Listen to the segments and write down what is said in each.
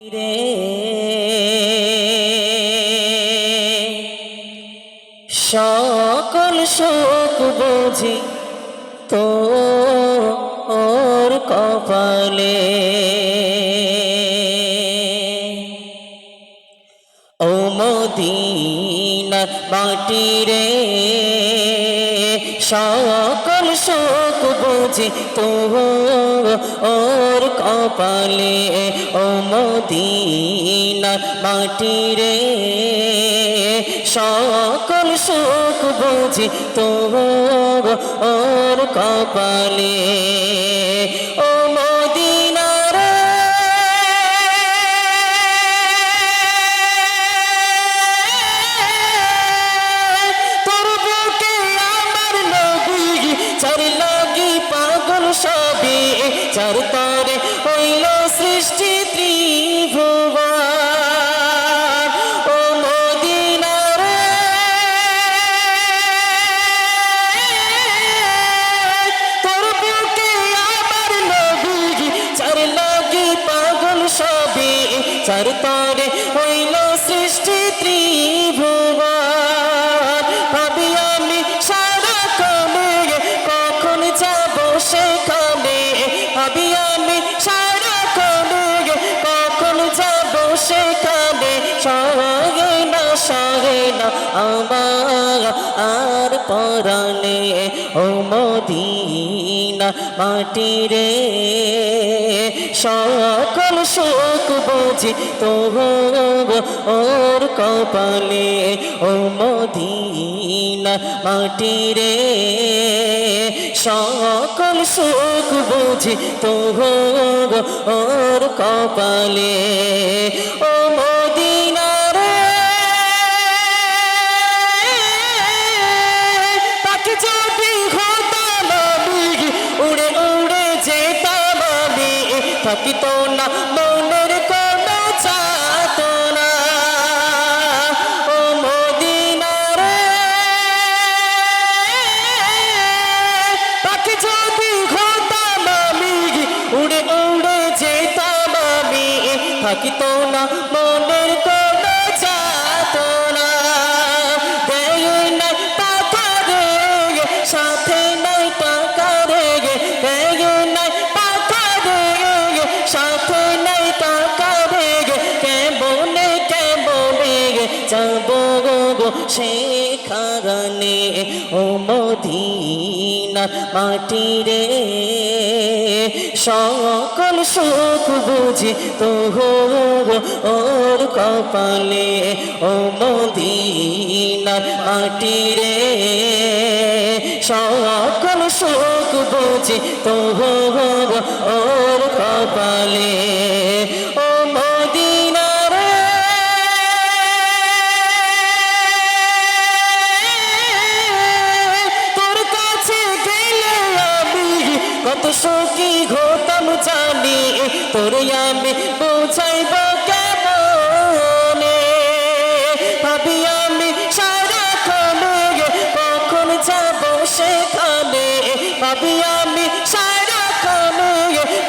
রে সকল শোক বুঝি তোর কপালে ও মদিনার মাটি রে সকল শোক বুঝি তোর কপালে ও মদিনার মাটি রে সকল শোক বুঝি তোর কপালে ও মদিনার তোর বুকে আমার নবী চার লাগি পাগল সবে চার তারে হইল সৃষ্টি ত্রিভুবন ও মদিনার তোর বুকে আমার নবী চার লাগি পাগল সবে চার তারে হইল সৃষ্টি ত্রিভুবন ভাবি আমি সারা কমে কখন যাব সেখানে ভাবি আমি সারা কমে কখন যাব সেখানে সহে না আমার আর পরাণে ও মদিনা মাটি রে সকল শোক বুঝি তোর কপালে ও মদিনা মাটি রে সকল শোক বুঝি তোর কপালে ও মদিনা রে তাকে যদি হতাম আমি উড়ে উড়ে যেতাম আমি থাকিত না মনের কোনো চাতনা ও মদিনা রে তাকে যদি হতাম আমি উড়ে উড়ে যেতাম আমি থাকিত না মনের কোনো চাতনা দেয় নাই টাকা রে সাথে নাই টাকা রে দেয় নাই টাকা রে সাথে নাই টাকা রে কেমনে যাব গো সেখানে ও মদিনা মাটি রে সকল সুখ বুঝি তোর কপালে ও মদিনা মাটি রে সকল সুখ বুঝি তোর কপালে ও মদিনা রে তোর কাছে গেলে আমি কত সুখী হতাম জানি তোর আমি বোঝাইব কেমনে ভাবি আমি সারাক্ষণে কখন যাব সেখানে ভাবি আমি সারাক্ষণে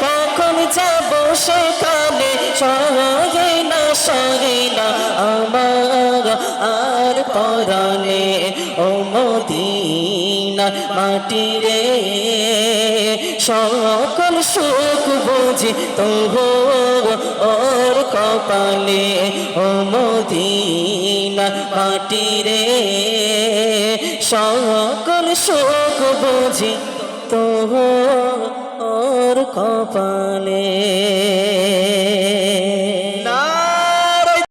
কখন যাব সেখানে সহে না আমার আর পরাণে ও মদিনা মাটি রে সকল সুখ বুঝি তোর কপালে ও মদিনা মাটি রে সকল সুখ বুঝি তোর কপালে।